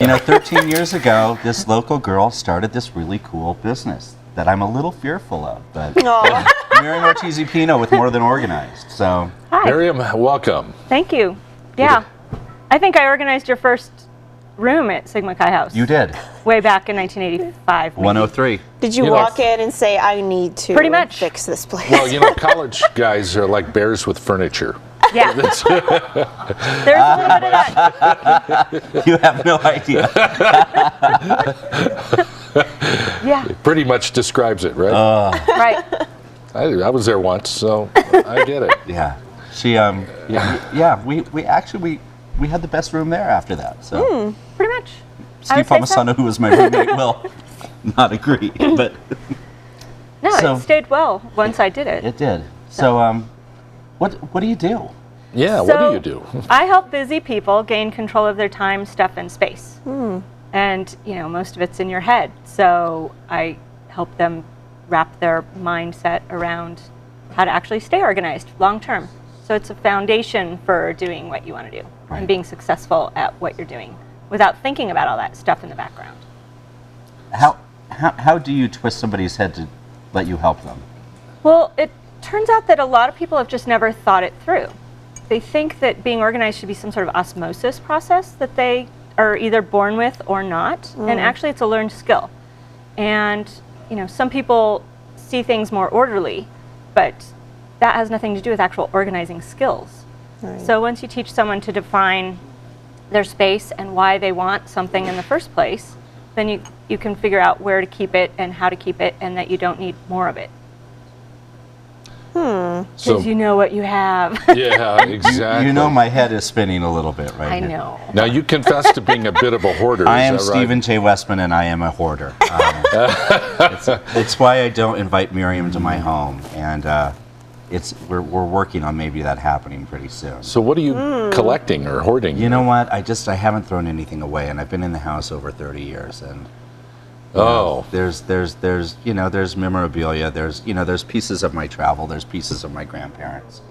You know, 13 years ago, this local girl started this really cool business that I'm a little fearful of, but Miriam Ortiz Pino with More Than Organized. So, hi. Miriam, welcome. Thank you. Yeah, I think I organized your first room at Sigma Chi House. you did. Way back in 1985. maybe. 103. Did you walk in and say, I need to Pretty much. fix this place? Well, you know, college guys are like bears with furniture. Yeah. There's a little bit of that. You have no idea. Yeah. It pretty much describes it, right? Right. I was there once, so I get it. Yeah. She, yeah, we actually had the best room there after that. So Pretty much. Steve Palmisano, who was my roommate, will not agree, but No, So- it stayed well once I did it. it did. So, what do you do? Yeah, what do So, you do? I help busy people gain control of their time, stuff, and space. And, you know, most of it's in your head. So I help them wrap their mindset around how to actually stay organized long term. So it's a foundation for doing what you want to do Right. and being successful at what you're doing without thinking about all that stuff in the background. How do you twist somebody's head to let you help them? Well, it turns out that a lot of people have just never thought it through. They think that being organized should be some sort of osmosis process that they are either born with or not, and actually it's a learned skill. And, you know, some people see things more orderly, but that has nothing to do with actual organizing skills. Right. So once you teach someone to define their space and why they want something in the first place, then you can figure out where to keep it and how to keep it, and that you don't need more of it. So, Because you know what you have. yeah, exactly. You know my head is spinning a little bit right I now. know. Now, you confess to being a bit of a hoarder, I am is that right? Stephen J. Westman, and I am a hoarder. It's why I don't invite Miriam to my home, and we're working on maybe that happening pretty soon. So what are you collecting or hoarding? You know what? I haven't thrown anything away, and I've been in the house over 30 years, and there's memorabilia, there's pieces of my travel, there's pieces of my grandparents.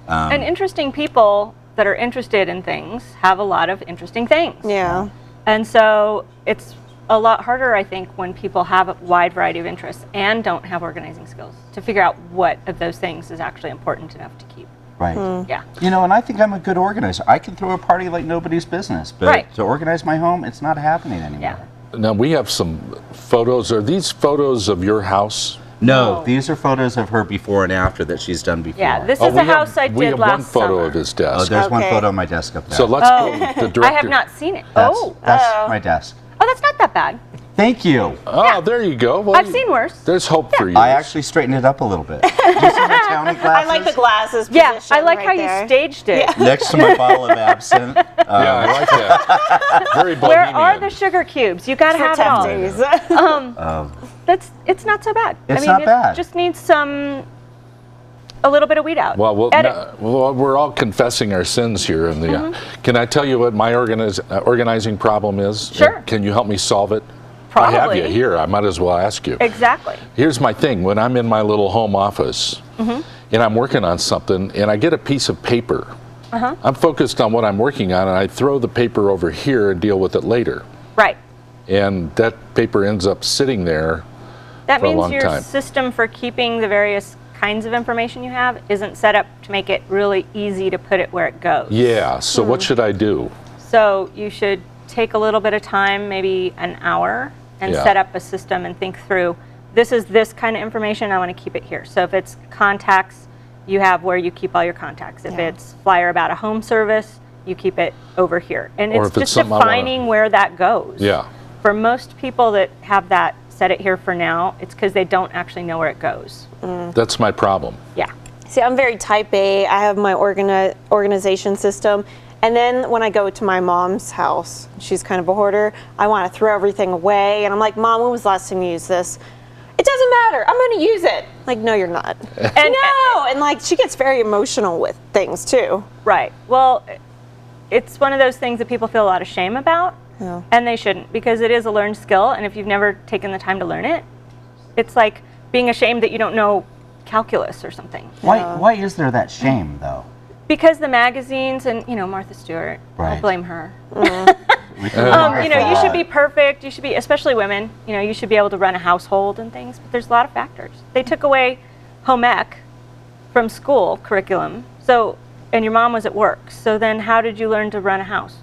And interesting people that are interested in things have a lot of interesting things. Yeah. And so it's a lot harder, I think, when people have a wide variety of interests and don't have organizing skills to figure out what of those things is actually important enough to keep. Right. Yeah. You know, and I think I'm a good organizer. I can throw a party like nobody's business, but Right. to organize my home, it's not happening anymore. Yeah. Now, we have some photos. Are these photos of your house? No, No. these are photos of her before and after that she's done before. Yeah, this Oh, is we a have- house I We did have last one photo summer. of his Oh, desk. there's one Okay. photo on my desk up there. So let's go. The director. I have not seen it. That's Oh. my desk. Oh, that's not that bad. Thank you. Oh, there you go. Well, I've seen worse. There's hope for you. I actually straightened it up a little bit. Do you see my towny glasses? I like the glasses Yeah, position I like right how there. you staged it. Next to my bottle of absinthe. Yeah, I like that. Very Where bohemian. are the sugar cubes? You gotta For have it all. Tefties. It's not so bad. It's not bad. It just needs a little bit of weed out. Well, Edit. we're all confessing our sins here. In the, can I tell you what my organizing problem is? Sure. Can you help me solve it? Probably. I have you here. I might as well ask you. Exactly. Here's my thing. When I'm in my little home office and I'm working on something and I get a piece of paper, I'm focused on what I'm working on and I throw the paper over here and deal with it later. Right. And that paper ends up sitting there. That For a means long your time. system for keeping the various kinds of information you have isn't set up to make it really easy to put it where it goes. Yeah, so what should I do? So you should take a little bit of time, maybe an hour, and Yeah. set up a system and think through, this is this kind of information, I want to keep it here. So if it's contacts, you have where you keep all your contacts. If it's flyer about a home service, you keep it over here. And Or it's if it's just something I wanna- defining where that goes. Yeah. For most people that have that set it here for now, it's because they don't actually know where it goes. That's my problem. Yeah. See, I'm very type A. I have my organization system. And then when I go to my mom's house, she's kind of a hoarder, I want to throw everything away. And I'm like, Mom, when was the last time you used this? It doesn't matter. I'm going to use it. Like, no, you're not. And no. And like, she gets very emotional with things too. Right. Well, it's one of those things that people feel a lot of shame about, Yeah. and they shouldn't, because it is a learned skill, and if you've never taken the time to learn it, it's like being ashamed that you don't know calculus or something. Why is there that shame, though? Because the magazines and, Martha Stewart, Right. I'll blame her. We can You know, you should be perfect. You should be, especially women, you know, you should be able to run a household and things, but there's a lot of factors. They took away home ec from school curriculum, so, and your mom was at work, so then how did you learn to run a house?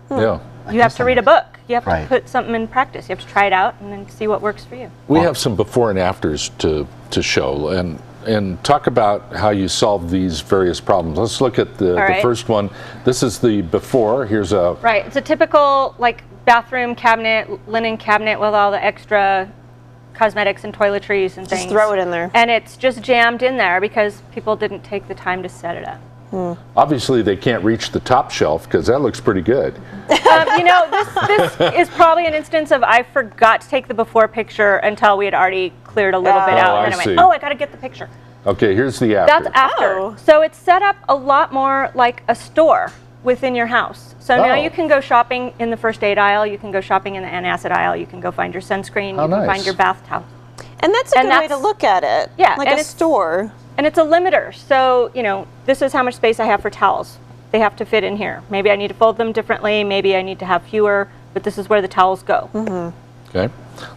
Yeah. You have to read a book. You have Right. to put something in practice. You have to try it out and then see what works for you. We have some before and afters to show and talk about how you solve these various problems. Let's look at the right. first one. This is the before. Here's a Right. It's a typical like bathroom cabinet, linen cabinet with all the extra cosmetics and toiletries and things. Just throw it in there. And it's just jammed in there because people didn't take the time to set it up. obviously they can't reach the top shelf because that looks pretty good. You know, this is probably an instance of I forgot to take the before picture until we had already cleared a little bit out. I And then I see. went, oh, I got to get the picture. Okay, here's the after. That's after. Oh. So it's set up a lot more like a store within your house. So now Oh. you can go shopping in the first aid aisle, you can go shopping in the antacid aisle, you can go find your sunscreen, How you can nice. find your bath towel. And that's a And good way to that's- look at it. Yeah, Like and a it's- store. And it's a limiter. So, you know, this is how much space I have for towels. They have to fit in here. Maybe I need to fold them differently, maybe I need to have fewer, but this is where the towels go. Okay,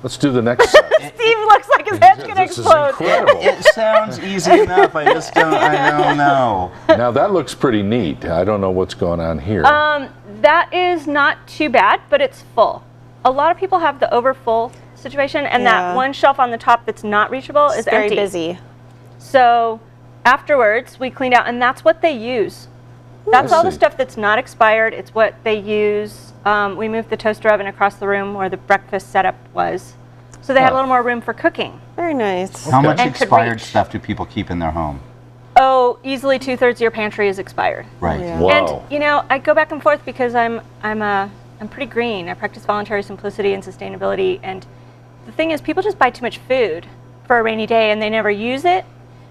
let's do the next set. Steve looks like his head's going to This is explode. incredible. It sounds easy enough. I don't know. Now that looks pretty neat. I don't know what's going on here. That is not too bad, but it's full. A lot of people have the overfull situation, and that Yeah. one shelf on the top that's not reachable is It's very empty. busy. So afterwards, we cleaned out, and that's what they use. That's I all the see. stuff that's not expired. It's what they use. We moved the toaster oven across the room where the breakfast setup was. So they had a Huh. little more room for cooking. Very nice. How Okay. much And could expired reach. stuff do people keep in their home? Oh, easily 2/3 of your pantry is expired. Right. Yeah. Wow. And you know, I go back and forth because I'm pretty green. I practice voluntary simplicity and sustainability, and the thing is, people just buy too much food for a rainy day and they never use it.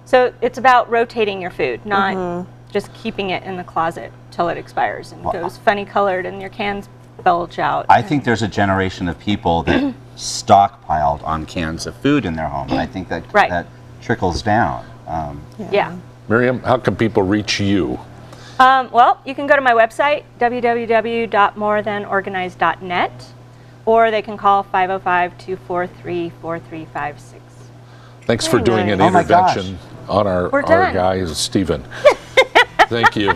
So it's about rotating your food, not just keeping it in the closet till it expires and goes funny colored and your cans bulge out. I think there's a generation of people that stockpiled on cans of food in their home, and I think that Right. that trickles down. Yeah. Miriam, how can people reach you? Well, you can go to my website, www.morethanorganized.net, or they can call 505-243-4356. Thanks for Very doing nice. an Oh my gosh. intervention on our We're done. guy, Stephen. Thank you.